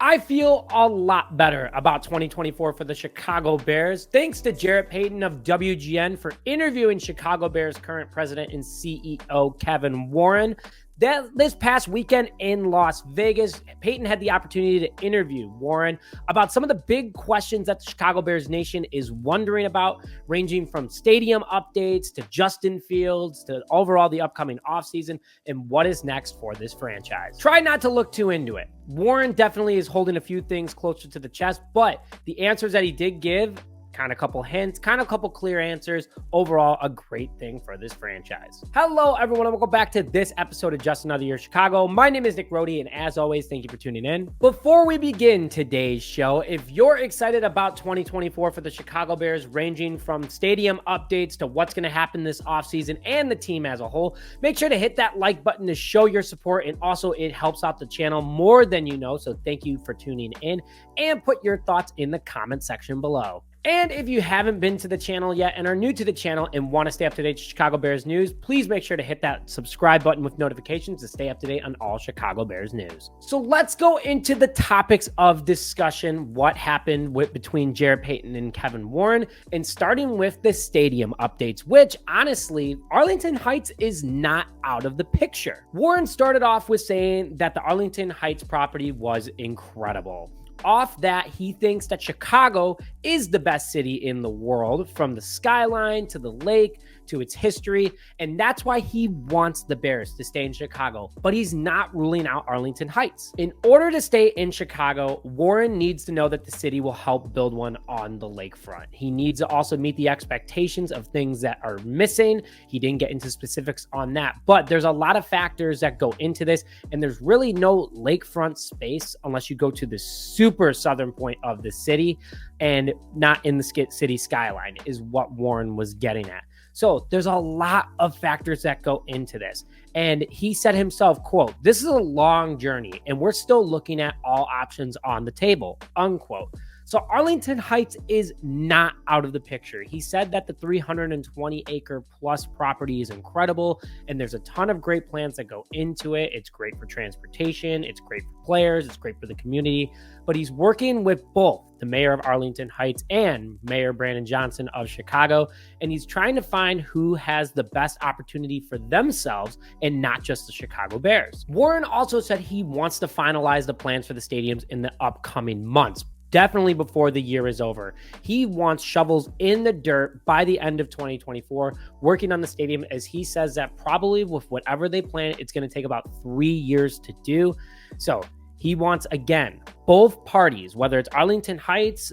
I feel a lot better about 2024 for the Chicago Bears, thanks to Jarrett Payton of WGN for interviewing Chicago Bears current president and CEO Kevin Warren. This past weekend in Las Vegas, Payton had the opportunity to interview Warren about some of the big questions that the Chicago Bears Nation is wondering about, ranging from stadium updates to Justin Fields to overall the upcoming offseason and what is next for this franchise. Try not to look too into it. Warren definitely is holding a few things closer to the chest, but the answers that he did give, kind of couple hints, kind of couple clear answers. Overall, a great thing for this franchise. Hello, everyone, and welcome back to this episode of Just Another Year Chicago. My name is Nick Rohde, and as always, thank you for tuning in. Before we begin today's show, if you're excited about 2024 for the Chicago Bears, ranging from stadium updates to what's going to happen this offseason and the team as a whole, make sure to hit that like button to show your support, and also it helps out the channel more than you know, so thank you for tuning in, and put your thoughts in the comment section below. And if you haven't been to the channel yet and are new to the channel and want to stay up to date with Chicago Bears news, please make sure to hit that subscribe button with notifications to stay up to date on all Chicago Bears news. So let's go into the topics of discussion, what happened between Jarrett Payton and Kevin Warren, and starting with the stadium updates, which honestly, Arlington Heights is not out of the picture. Warren started off with saying that the Arlington Heights property was incredible. Off that, he thinks that Chicago is the best city in the world, from the skyline to the lake to its history, and that's why he wants the Bears to stay in Chicago, but he's not ruling out Arlington Heights. In order to stay in Chicago, Warren needs to know that the city will help build one on the lakefront. He needs to also meet the expectations of things that are missing. He didn't get into specifics on that, but there's a lot of factors that go into this, and there's really no lakefront space unless you go to the super southern point of the city and not in the city skyline, is what Warren was getting at. So there's a lot of factors that go into this. And he said himself, quote, "This is a long journey and we're still looking at all options on the table," unquote. So Arlington Heights is not out of the picture. He said that the 320-acre plus property is incredible, and there's a ton of great plans that go into it. It's great for transportation, it's great for players, it's great for the community, but he's working with both the mayor of Arlington Heights and Mayor Brandon Johnson of Chicago, and he's trying to find who has the best opportunity for themselves and not just the Chicago Bears. Warren also said he wants to finalize the plans for the stadiums in the upcoming months, definitely before the year is over. He wants shovels in the dirt by the end of 2024, working on the stadium, as he says that probably with whatever they plan, it's going to take about 3 years to do. So he wants, again, both parties, whether it's Arlington Heights,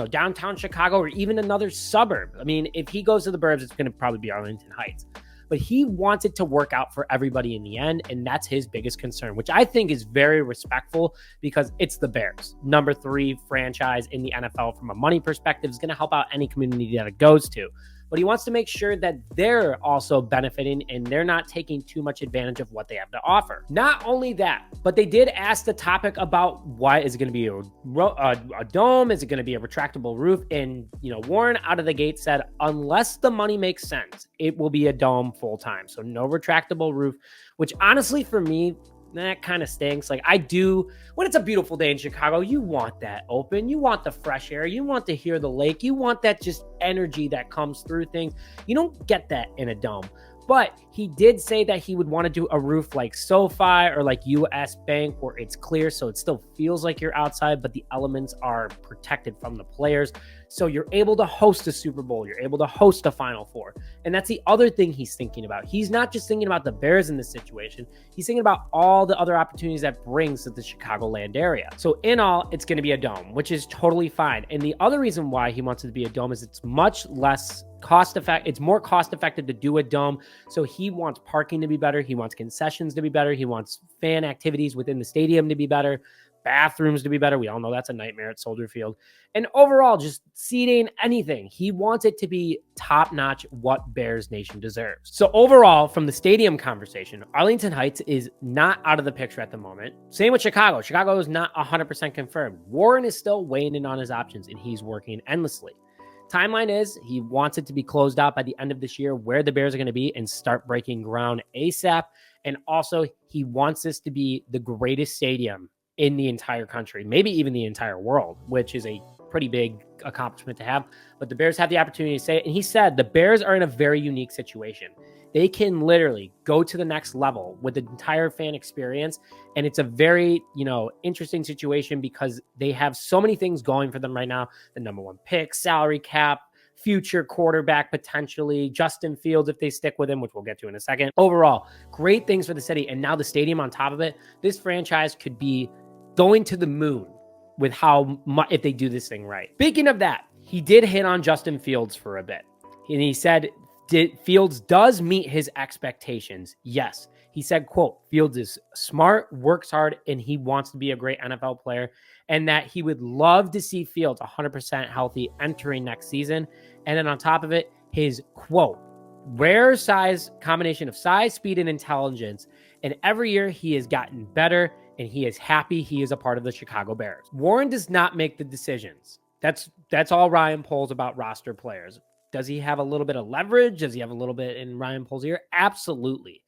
downtown Chicago, or even another suburb. I mean, if he goes to the burbs, it's going to probably be Arlington Heights. But he wants it to work out for everybody in the end, and that's his biggest concern, which I think is very respectful because it's the Bears. Number 3 franchise in the NFL from a money perspective, is going to help out any community that it goes to. But he wants to make sure that they're also benefiting and they're not taking too much advantage of what they have to offer. Not only that, but they did ask the topic about why is it going to be a dome? Is it going to be a retractable roof? And, Warren out of the gate said, unless the money makes sense, it will be a dome full time. So no retractable roof, which honestly for me, that kind of stinks. Like, I do, when it's a beautiful day in Chicago, you want that open. You want the fresh air. You want to hear the lake. You want that just energy that comes through things. You don't get that in a dome. But he did say that he would want to do a roof like SoFi or like US Bank, where it's clear, so it still feels like you're outside, but the elements are protected from the players. So you're able to host a Super Bowl. You're able to host a Final Four. And that's the other thing he's thinking about. He's not just thinking about the Bears in this situation. He's thinking about all the other opportunities that brings to the Chicagoland area. So in all, it's going to be a dome, which is totally fine. And the other reason why he wants it to be a dome is it's much less it's more cost effective to do a dome. So he wants parking to be better. He wants concessions to be better. He wants fan activities within the stadium to be better, bathrooms to be better. We all know that's a nightmare at Soldier Field. And overall, just seating, anything. He wants it to be top notch, what Bears Nation deserves. So overall, from the stadium conversation, Arlington Heights is not out of the picture at the moment. Same with Chicago. Chicago is not 100% confirmed. Warren is still weighing in on his options, and he's working endlessly. Timeline is he wants it to be closed out by the end of this year, where the Bears are going to be, and start breaking ground ASAP. And also, he wants this to be the greatest stadium in the entire country, maybe even the entire world, which is a pretty big accomplishment to have. But the Bears have the opportunity to say it. And he said the Bears are in a very unique situation. They can literally go to the next level with the entire fan experience. And it's a very, interesting situation because they have so many things going for them right now. The number one pick, salary cap, future quarterback potentially, Justin Fields if they stick with him, which we'll get to in a second. Overall, great things for the city. And now the stadium on top of it, this franchise could be going to the moon with how much if they do this thing right. Speaking of that, he did hit on Justin Fields for a bit. And he said, Fields does meet his expectations. Yes. He said, quote, Fields is smart, works hard, and he wants to be a great NFL player, and that he would love to see Fields 100% healthy entering next season. And then on top of it, his quote, rare size combination of size, speed, and intelligence. And every year he has gotten better, and he is happy he is a part of the Chicago Bears. Warren does not make the decisions. That's all Ryan Poles about roster players. Does he have a little bit of leverage? Does he have a little bit in Ryan Poles' ear? Absolutely.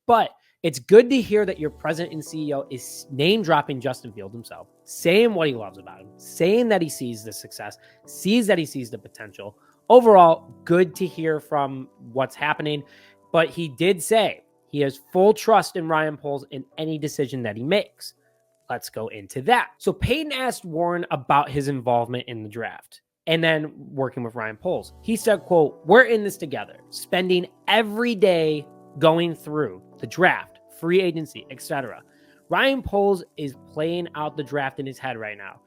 But it's good to hear that your president and CEO is name dropping Justin Fields himself, saying what he loves about him, saying that he sees the success, sees that he sees the potential. Overall, good to hear from what's happening. But he did say he has full trust in Ryan Poles in any decision that he makes. Let's go into that. So Payton asked Warren about his involvement in the draft and then working with Ryan Poles. He said, quote, we're in this together, spending every day going through the draft, free agency, etc. Ryan Poles is playing out the draft in his head right now.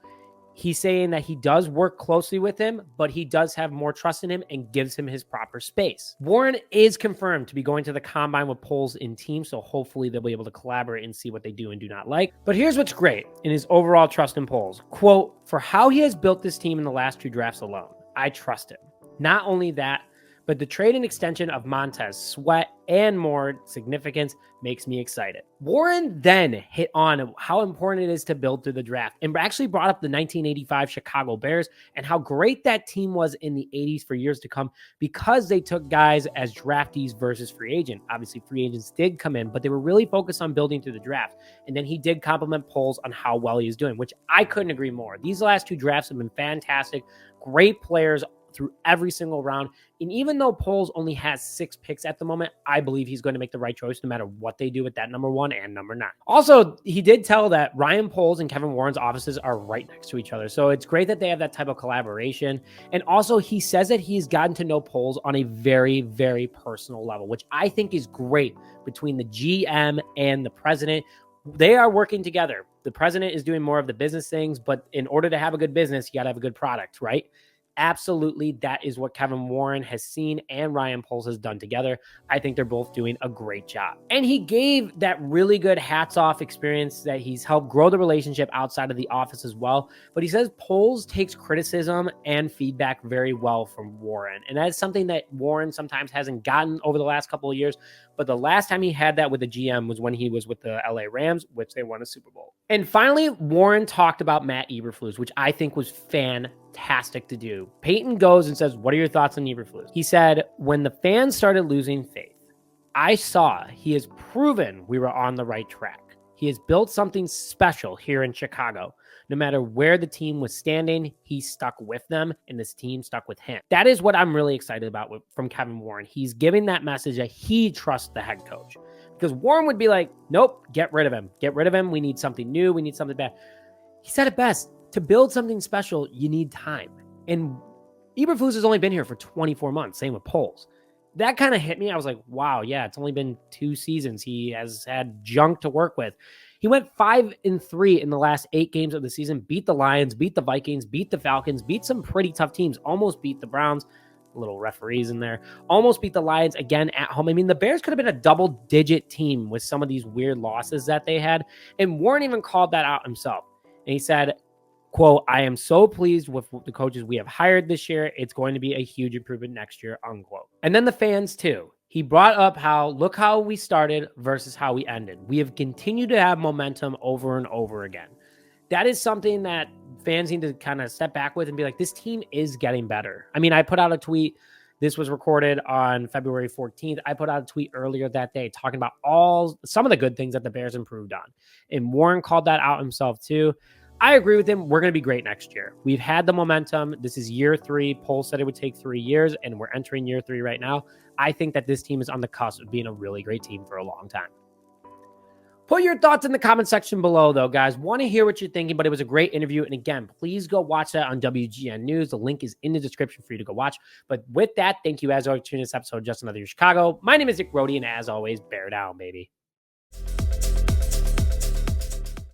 He's saying that he does work closely with him, but he does have more trust in him and gives him his proper space. Warren is confirmed to be going to the combine with Poles in team, so hopefully they'll be able to collaborate and see what they do and do not like. But here's what's great in his overall trust in Poles. Quote, for how he has built this team in the last 2 drafts alone, I trust him. Not only that, but the trade and extension of Montez Sweat and more significance makes me excited. Warren then hit on how important it is to build through the draft and actually brought up the 1985 Chicago Bears and how great that team was in the 80s for years to come because they took guys as draftees versus free agent. Obviously, free agents did come in, but they were really focused on building through the draft. And then he did compliment Poles on how well he is doing, which I couldn't agree more. These last 2 drafts have been fantastic. Great players through every single round. And even though Poles only has 6 picks at the moment, I believe he's going to make the right choice no matter what they do with that number 1 and number 9. Also, he did tell that Ryan Poles and Kevin Warren's offices are right next to each other. So it's great that they have that type of collaboration. And also he says that he's gotten to know Poles on a very, very personal level, which I think is great between the GM and the president. They are working together. The president is doing more of the business things, but in order to have a good business, you got to have a good product, right? Absolutely, that is what Kevin Warren has seen and Ryan Poles has done together. I think they're both doing a great job. And he gave that really good hats off experience that he's helped grow the relationship outside of the office as well. But he says Poles takes criticism and feedback very well from Warren. And that's something that Warren sometimes hasn't gotten over the last couple of years. But the last time he had that with the GM was when he was with the LA Rams, which they won a Super Bowl. And finally, Warren talked about Matt Eberflus, which I think was fantastic to do. Payton goes and says, what are your thoughts on Ebeflus? He said, when the fans started losing faith, I saw he has proven we were on the right track. He has built something special here in Chicago. No matter where the team was standing, he stuck with them and this team stuck with him. That is what I'm really excited about from Kevin Warren. He's giving that message that he trusts the head coach. Because Warren would be like, nope, get rid of him. Get rid of him. We need something new. We need something bad. He said it best. To build something special, you need time. And Eberflus has only been here for 24 months. Same with Poles. That kind of hit me. I was like, wow, yeah, it's only been 2 seasons. He has had junk to work with. He went 5-3 in the last 8 games of the season, beat the Lions, beat the Vikings, beat the Falcons, beat some pretty tough teams, almost beat the Browns, little referees in there, almost beat the Lions again at home. I mean, the Bears could have been a double-digit team with some of these weird losses that they had. And Warren even called that out himself. And he said, quote, I am so pleased with the coaches we have hired this year. It's going to be a huge improvement next year, unquote. And then the fans too. He brought up look how we started versus how we ended. We have continued to have momentum over and over again. That is something that fans need to kind of step back with and be like, this team is getting better. I mean, I put out a tweet This was recorded on February 14th. I put out a tweet earlier that day talking about some of the good things that the Bears improved on. And Warren called that out himself too. I agree with him. We're going to be great next year. We've had the momentum. This is year 3. Poll said it would take 3 years, and we're entering year 3 right now. I think that this team is on the cusp of being a really great team for a long time. Put your thoughts in the comment section below, though, guys. Want to hear what you're thinking, but it was a great interview. And again, please go watch that on WGN News. The link is in the description for you to go watch. But with that, thank you as always for tuning in this episode of Just Another Year Chicago. My name is Nick Rhodey, and as always, bear down, baby.